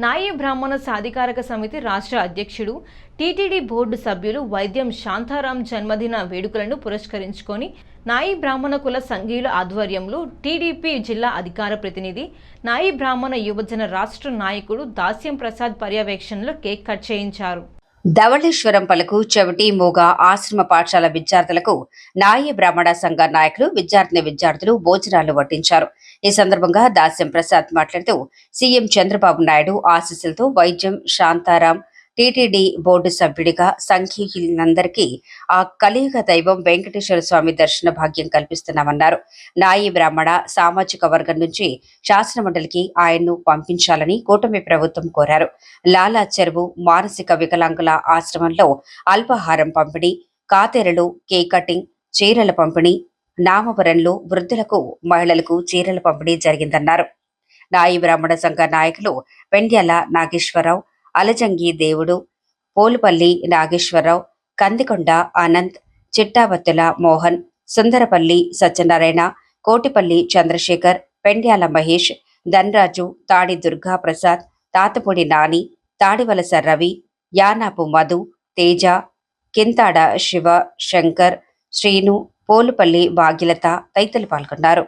నాయి బ్రాహ్మణ సాధికారక సమితి రాష్ట్ర అధ్యక్షుడు టీటీడీ బోర్డు సభ్యులు వైద్యం శాంతారాం జన్మదిన వేడుకలను పురస్కరించుకొని నాయి బ్రాహ్మణ కుల సంఘీయుల ఆధ్వర్యంలో టీడీపీ జిల్లా అధికార ప్రతినిధి నాయి బ్రాహ్మణ యువజన రాష్ట్ర నాయకుడు దాస్యం ప్రసాద్ పర్యవేక్షణలో కేక్ కట్ చేయించారు. ధవళేశ్వరం పలుకు చెవిటి మూగ ఆశ్రమ పాఠశాల విద్యార్థులకు నాయి బ్రాహ్మణ సంఘ నాయకులు విద్యార్థులు భోజనాలు వడ్డించారు. ఈ సందర్భంగా దాస్యం ప్రసాద్ మాట్లాడుతూ సీఎం చంద్రబాబు నాయుడు ఆశీస్సులతో వైద్యం శాంతారాం టీటీడీ బోర్డు సభ్యుడిగా సంఘీయులందరికీ ఆ కలియుగ దైవం వెంకటేశ్వర స్వామి దర్శన భాగ్యం కల్పిస్తున్నామన్నారు. నాయి బ్రాహ్మణ సామాజిక వర్గం నుంచి శాసనమండలికి ఆయన్ను పంపించాలని కూటమి ప్రభుత్వం కోరారు. లాలా చెరువు మానసిక వికలాంగుల ఆశ్రమంలో అల్పాహారం పంపిణీ, కాతేరలు, కేక్ కటింగ్, చీరల పంపిణీ, నామవరంలో వృద్ధులకు మహిళలకు చీరల పంపిణీ జరిగిందన్నారు. నాయి బ్రాహ్మణ సంఘ నాయకులు పెండ్యాల నాగేశ్వరరావు, అలజంగి దేవుడు, పోలుపల్లి నాగేశ్వరరావు, కందికొండ అనంత్, చిట్టాబత్తుల మోహన్, సుందరపల్లి సత్యనారాయణ, కోటిపల్లి చంద్రశేఖర్, పెండ్యాల మహేష్, ధన్రాజు, తాడి దుర్గా ప్రసాద్, తాతపూడి నాని, తాడివలస రవి, యానాపు మధు, తేజ, కింతాడ శివ, శంకర్, శ్రీను, పోలుపల్లి భాగ్యలత తదితరులు పాల్గొన్నారు.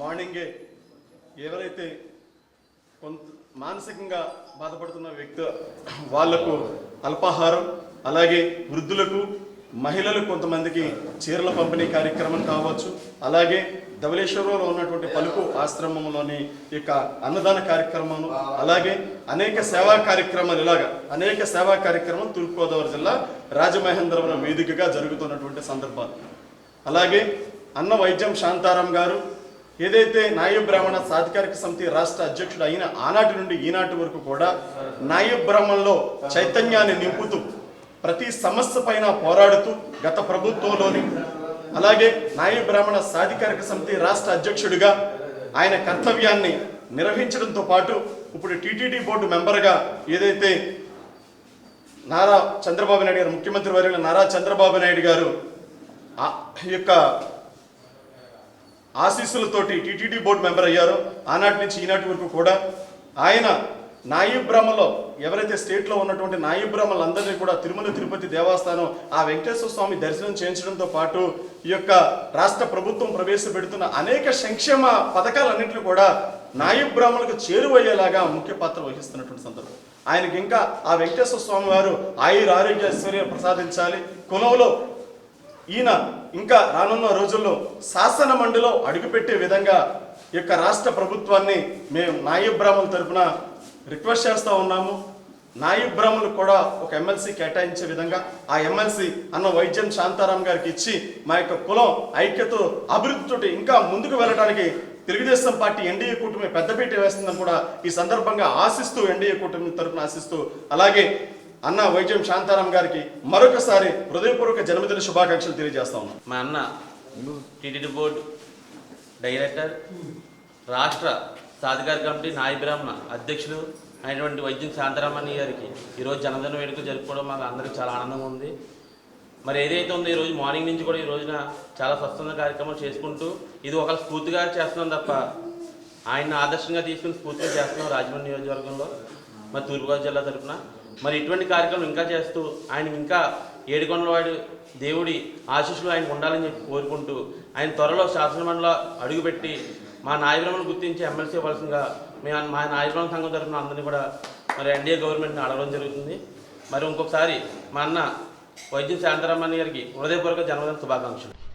మార్నింగే ఎవరైతే కొంత మానసికంగా బాధపడుతున్న వ్యక్తి వాళ్లకు అల్పాహారం, అలాగే వృద్ధులకు, మహిళలు కొంతమందికి చీరల పంపిణీ కార్యక్రమం కావచ్చు, అలాగే ధవళేశ్వరంలో ఉన్నటువంటి పలుకు ఆశ్రమంలోని యొక్క అన్నదాన కార్యక్రమం, అలాగే అనేక సేవా కార్యక్రమం తూర్పుగోదావరి జిల్లా రాజమహేంద్రవరం వేదికగా జరుగుతున్నటువంటి సందర్భాలు. అలాగే అన్న వైద్యం శాంతారాం గారు ఏదైతే నాయి బ్రాహ్మణ సాధికారిక సమితి రాష్ట్ర అధ్యక్షుడు అయిన ఆనాటి నుండి ఈనాటి వరకు కూడా నాయి బ్రాహ్మణంలో చైతన్యాన్ని నింపుతూ ప్రతి సమస్య పైన పోరాడుతూ గత ప్రభుత్వంలోని, అలాగే నాయి బ్రాహ్మణ సాధికారిక సమితి రాష్ట్ర అధ్యక్షుడిగా ఆయన కర్తవ్యాన్ని నిర్వహించడంతో పాటు ఇప్పుడు టీటీడీ బోర్డు మెంబర్గా ఏదైతే నారా చంద్రబాబు నాయుడు గారు, ముఖ్యమంత్రి వర్యులు నారా చంద్రబాబు నాయుడు గారు యొక్క ఆశీస్సులతోటి టీటీడీ బోర్డు మెంబర్ అయ్యారో ఆనాటి నుంచి ఈనాటి వరకు కూడా ఆయన నాయి బ్రాహ్మణలో ఎవరైతే స్టేట్లో ఉన్నటువంటి నాయి బ్రాహ్మణులందరినీ కూడా తిరుమల తిరుపతి దేవస్థానం ఆ వెంకటేశ్వర స్వామి దర్శనం చేయించడంతో పాటు ఈ యొక్క రాష్ట్ర ప్రభుత్వం ప్రవేశపెడుతున్న అనేక సంక్షేమ పథకాలన్నింటినీ కూడా నాయి బ్రాహ్మణులకు చేరువయ్యేలాగా ముఖ్య పాత్ర వహిస్తున్నటువంటి సందర్భం. ఆయనకి ఇంకా ఆ వెంకటేశ్వర స్వామి వారు ఆరోగ్య ఐశ్వర్యాలు ప్రసాదించాలి. కులంలో ఈయన ఇంకా రానున్న రోజుల్లో శాసన మండలిలో అడుగుపెట్టే విధంగా ఈ యొక్క రాష్ట్ర ప్రభుత్వాన్ని మేము నాయి బ్రాహ్మణుల తరఫున రిక్వెస్ట్ చేస్తూ ఉన్నాము. నాయి బ్రాహ్మణులకు కూడా ఒక ఎమ్మెల్సీ కేటాయించే విధంగా ఆ ఎమ్మెల్సీ అన్న వైద్యం శాంతారాం గారికి ఇచ్చి మా యొక్క కులం ఐక్యత అభివృద్ధితో ఇంకా ముందుకు వెళ్ళడానికి తెలుగుదేశం పార్టీ ఎన్డీఏ కూటమి పెద్దపీట వేస్తుందని కూడా ఈ సందర్భంగా ఆశిస్తూ, ఎన్డీఏ కూటమి తరఫున ఆశిస్తూ, అలాగే అన్న వైద్యం శాంతారాం గారికి మరొకసారి హృదయపూర్వక జన్మదిన శుభాకాంక్షలు తెలియజేస్తా ఉన్నాం. మా అన్న టీటీడీ బోర్డు డైరెక్టర్, రాష్ట్ర సాధికార కమిటీ నాయి బ్రాహ్మణ అధ్యక్షుడు అయినటువంటి వైద్యం శాంతారామణి గారికి ఈరోజు జన్మదిన వేడుక జరుపుకోవడం మాకు అందరికీ చాలా ఆనందంగా ఉంది. మరి ఏదైతే ఉందో ఈరోజు మార్నింగ్ నుంచి కూడా ఈ రోజున చాలా స్వచ్ఛంద కార్యక్రమాలు చేసుకుంటూ ఇది ఒక స్ఫూర్తిగా చేస్తున్నాం తప్ప ఆయన ఆదర్శంగా తీసుకుని స్ఫూర్తిగా చేస్తున్నాం రాజమండ్రి నియోజకవర్గంలో మరి తూర్పుగోదావరి జిల్లా తరఫున. మరి ఇటువంటి కార్యక్రమం ఇంకా చేస్తూ ఆయన ఇంకా ఏడుకొండలవాడు దేవుడి ఆశీస్సులు ఆయనకు ఉండాలని చెప్పి కోరుకుంటూ ఆయన త్వరలో శాసనమండలిలో అడుగుపెట్టి మా నాయి బ్రాహ్మణులు గుర్తించి ఎమ్మెల్సీ ఇవ్వాల్సిందిగా మా నాయి బ్రాహ్మణ సంఘం తరఫున అందరినీ కూడా మరి ఎన్డీఏ గవర్నమెంట్ని అడగడం జరుగుతుంది. మరి ఇంకొకసారి మా అన్న వైద్యం శాంతారామణి గారికి హృదయపూర్వక జన్మదిన శుభాకాంక్షలు.